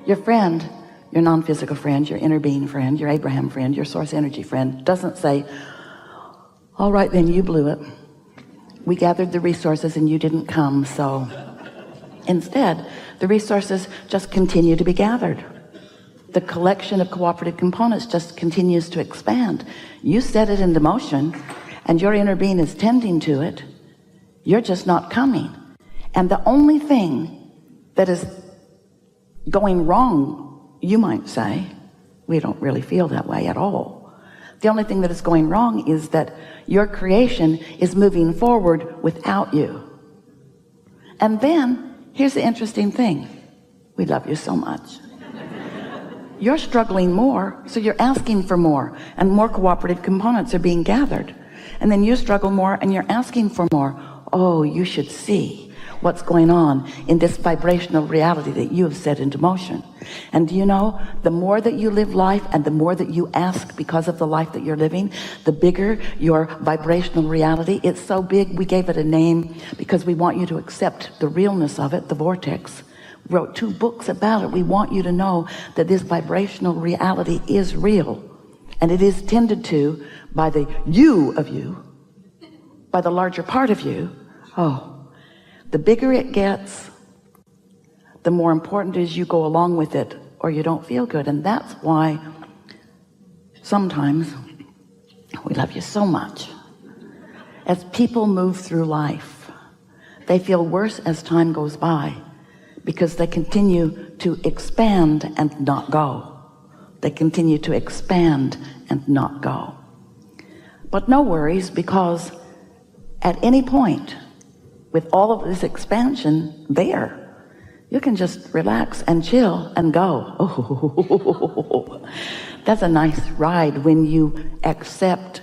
Your friend, your non-physical friend, your inner being friend, your Abraham friend, your source energy friend doesn't say, all right, then you blew it. We gathered the resources and you didn't come, so instead, the resources just continue to be gathered. The collection of cooperative components just continues to expand. You set it into motion and your inner being is tending to it. You're just not coming. And the only thing that is going wrong, you might say, we don't really feel that way at all. The only thing that is going wrong is that your creation is moving forward without you. And then here's the interesting thing. We love you so much. You're struggling more, so you're asking for more, and more cooperative components are being gathered. And then you struggle more and you're asking for more. Oh, you should see what's going on in this vibrational reality that you have set into motion. And do you know, the more that you live life and the more that you ask because of the life that you're living, the bigger your vibrational reality. It's so big, we gave it a name because we want you to accept the realness of it. The vortex. Wrote 2 books about it. We want you to know that this vibrational reality is real, and it is tended to by the you of you, by the larger part of you. Oh, the bigger it gets, the more important it is you go along with it or you don't feel good. And that's why sometimes we love you so much. As people move through life, they feel worse as time goes by because they continue to expand and not go. They continue to expand and not go. But no worries, because at any point with all of this expansion there, you can just relax and chill and go. Oh, that's a nice ride when you accept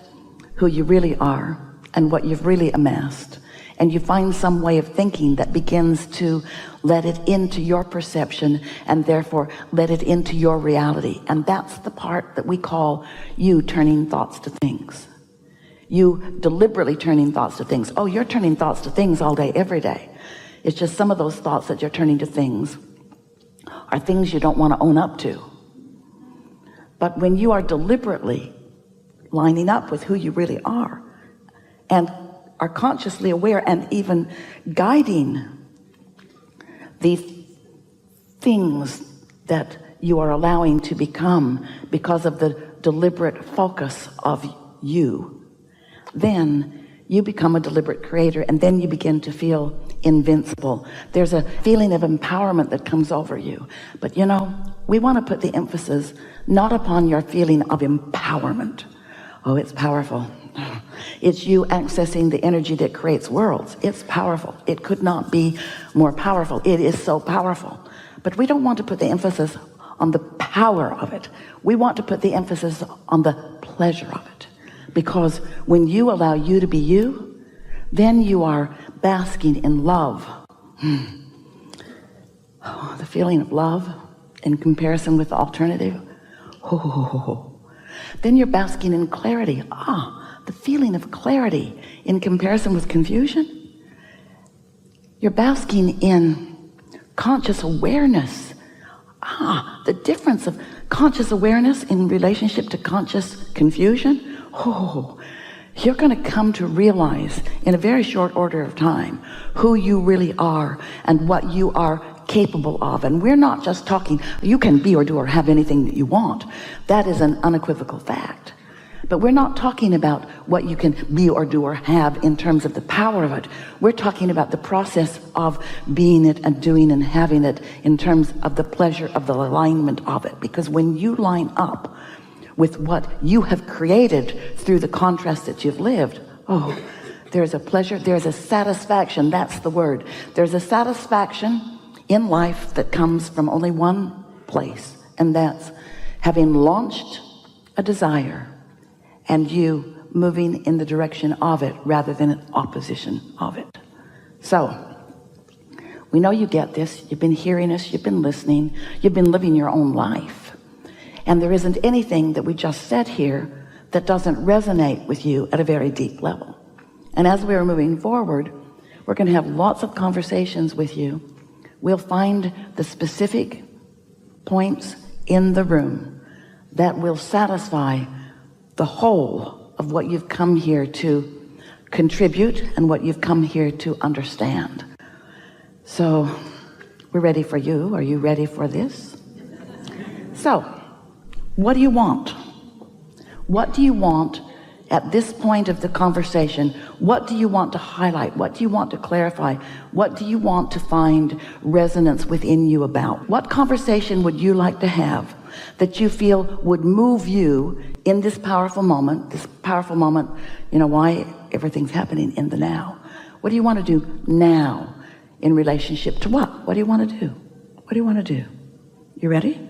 who you really are and what you've really amassed, and you find some way of thinking that begins to let it into your perception and therefore let it into your reality. And that's the part that we call you turning thoughts to things. You deliberately turning thoughts to things. Oh, you're turning thoughts to things all day, every day. It's just some of those thoughts that you're turning to things are things you don't want to own up to. But when you are deliberately lining up with who you really are and are consciously aware and even guiding these things that you are allowing to become because of the deliberate focus of you, then you become a deliberate creator, and then you begin to feel invincible. There's a feeling of empowerment that comes over you. But you know, we want to put the emphasis not upon your feeling of empowerment. Oh, it's powerful. It's you accessing the energy that creates worlds. It's powerful. It could not be more powerful. It is so powerful. But we don't want to put the emphasis on the power of it. We want to put the emphasis on the pleasure of it. Because when you allow you to be you, then you are basking in love. Oh, the feeling of love in comparison with the alternative. Then you're basking in clarity. The feeling of clarity in comparison with confusion. You're basking in conscious awareness. The difference of conscious awareness in relationship to conscious confusion. You're going to come to realize in a very short order of time who you really are and what you are capable of. And we're not just talking you can be or do or have anything that you want. That is an unequivocal fact. But we're not talking about what you can be or do or have in terms of the power of it. We're talking about the process of being it and doing and having it in terms of the pleasure of the alignment of it. Because when you line up with what you have created through the contrast that you've lived, there's a pleasure, there's a satisfaction. That's the word. There's a satisfaction in life that comes from only one place, and that's having launched a desire and you moving in the direction of it rather than in opposition of it. So we know you get this. You've been hearing us, you've been listening, you've been living your own life, and there isn't anything that we just said here that doesn't resonate with you at a very deep level. And as we are moving forward, we're going to have lots of conversations with you. We'll find the specific points in the room that will satisfy the whole of what you've come here to contribute and what you've come here to understand. So we're ready for you. Are you ready for this? So what do you want? What do you want at this point of the conversation? What do you want to highlight? What do you want to clarify? What do you want to find resonance within you about? What conversation would you like to have that you feel would move you in this powerful moment, you know, why everything's happening in the now? What do you want to do now in relationship to what? What do you want to do? What do you want to do? You ready?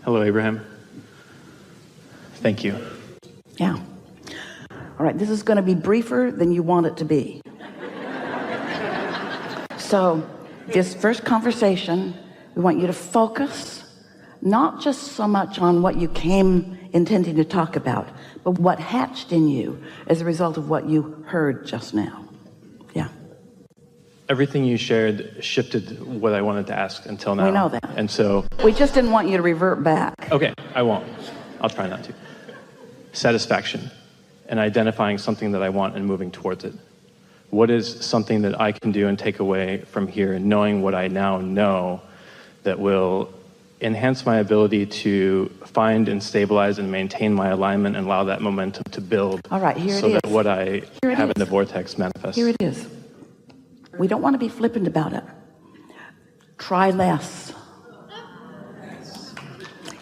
Hello, Abraham. Thank you. Yeah. All right, this is going to be briefer than you want it to be. So this first conversation, we want you to focus not just so much on what you came intending to talk about, but what hatched in you as a result of what you heard just now. Yeah. Everything you shared shifted what I wanted to ask until now. We know that. And so... we just didn't want you to revert back. Okay, I won't. I'll try not to. Satisfaction and identifying something that I want and moving towards it. What is something that I can do and take away from here, and knowing what I now know that will enhance my ability to find and stabilize and maintain my alignment and allow that momentum to build. All right, here it is. So that what I have in the vortex manifests. Here it is. We don't want to be flippant about it. Try less.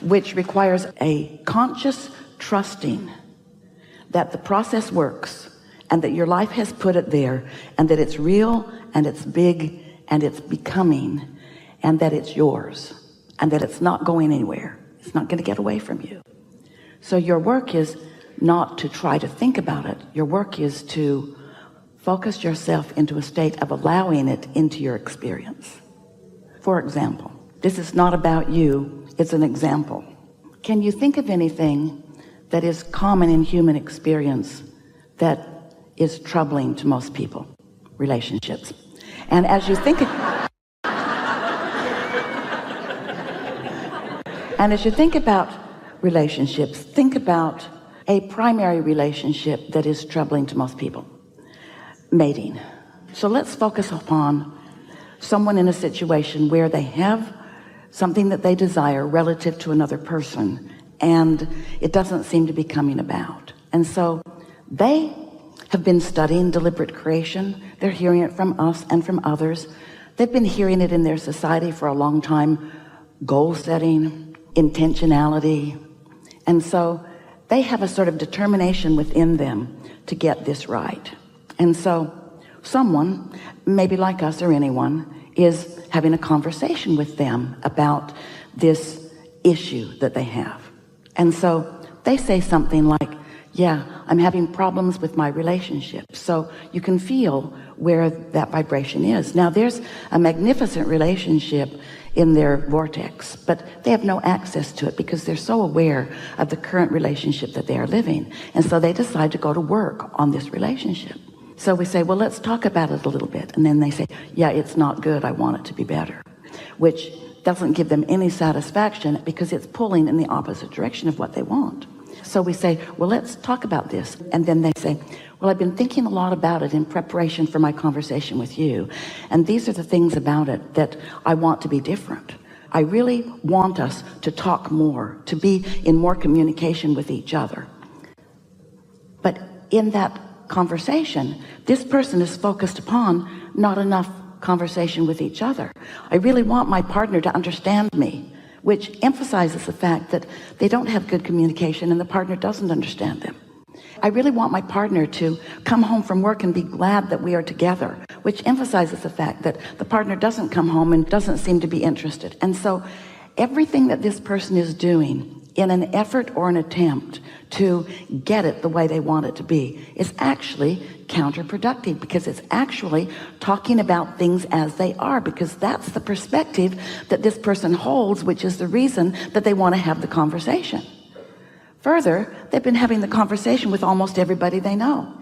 Which requires a conscious trusting that the process works and that your life has put it there and that it's real and it's big and it's becoming and that it's yours and that it's not going anywhere. It's not going to get away from you. So your work is not to try to think about it. Your work is to focus yourself into a state of allowing it into your experience. For example, this is not about you, it's an example. Can you think of anything that is common in human experience that is troubling to most people? Relationships. And as you think about relationships, think about a primary relationship that is troubling to most people. Mating. So let's focus upon someone in a situation where they have something that they desire relative to another person, and it doesn't seem to be coming about. And so they have been studying deliberate creation. They're hearing it from us and from others. They've been hearing it in their society for a long time. Goal setting, intentionality. And so they have a sort of determination within them to get this right. And so someone, maybe like us or anyone, is having a conversation with them about this issue that they have. And so they say something like, yeah, I'm having problems with my relationship. So you can feel where that vibration is. Now there's a magnificent relationship in their vortex, but they have no access to it because they're so aware of the current relationship that they are living. And so they decide to go to work on this relationship. So we say, well, let's talk about it a little bit. And then they say, yeah, it's not good. I want it to be better, which doesn't give them any satisfaction because it's pulling in the opposite direction of what they want. So we say, well, let's talk about this. And then they say, well, I've been thinking a lot about it in preparation for my conversation with you. And these are the things about it that I want to be different. I really want us to talk more, to be in more communication with each other. But in that conversation, this person is focused upon not enough conversation with each other. I really want my partner to understand me, which emphasizes the fact that they don't have good communication and the partner doesn't understand them. I really want my partner to come home from work and be glad that we are together, which emphasizes the fact that the partner doesn't come home and doesn't seem to be interested. And so everything that this person is doing in an effort or an attempt to get it the way they want it to be is actually counterproductive, because it's actually talking about things as they are, because that's the perspective that this person holds, which is the reason that they want to have the conversation. Further, they've been having the conversation with almost everybody they know.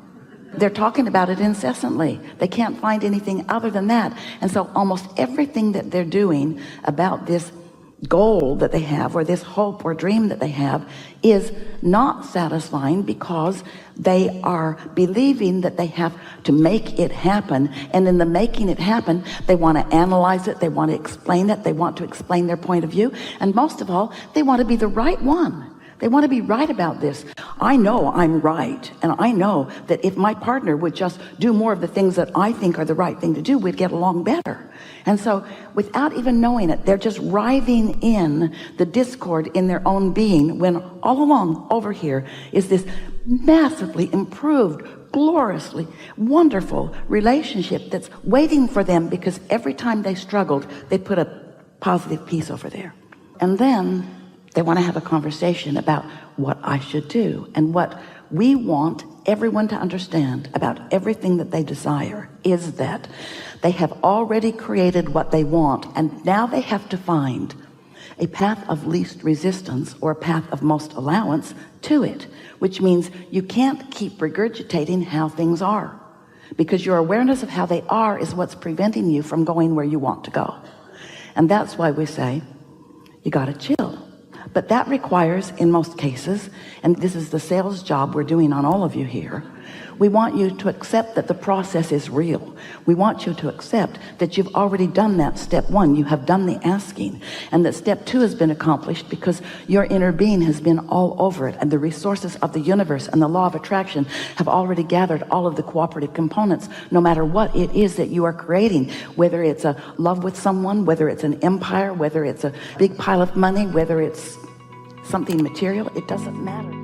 They're talking about it incessantly. They can't find anything other than that. And so almost everything that they're doing about this goal that they have, or this hope or dream that they have, is not satisfying because they are believing that they have to make it happen. And in the making it happen, they want to analyze it, they want to explain it, they want to explain their point of view, and most of all, they want to be the right one. They want to be right about this. I know I'm right, and I know that if my partner would just do more of the things that I think are the right thing to do, we'd get along better. And so without even knowing it, they're just writhing in the discord in their own being, when all along over here is this massively improved, gloriously wonderful relationship that's waiting for them, because every time they struggled, they put a positive piece over there. And then they want to have a conversation about what I should do. And what we want everyone to understand about everything that they desire is that they have already created what they want, and now they have to find a path of least resistance, or a path of most allowance to it, which means you can't keep regurgitating how things are, because your awareness of how they are is what's preventing you from going where you want to go. And that's why we say you got to chill. But that requires, in most cases, and this is the sales job we're doing on all of you here, we want you to accept that the process is real. We want you to accept that you've already done that step one. You have done the asking, and that step two has been accomplished because your inner being has been all over it, and the resources of the universe and the law of attraction have already gathered all of the cooperative components, no matter what it is that you are creating, whether it's a love with someone, whether it's an empire, whether it's a big pile of money, whether it's something material, it doesn't matter.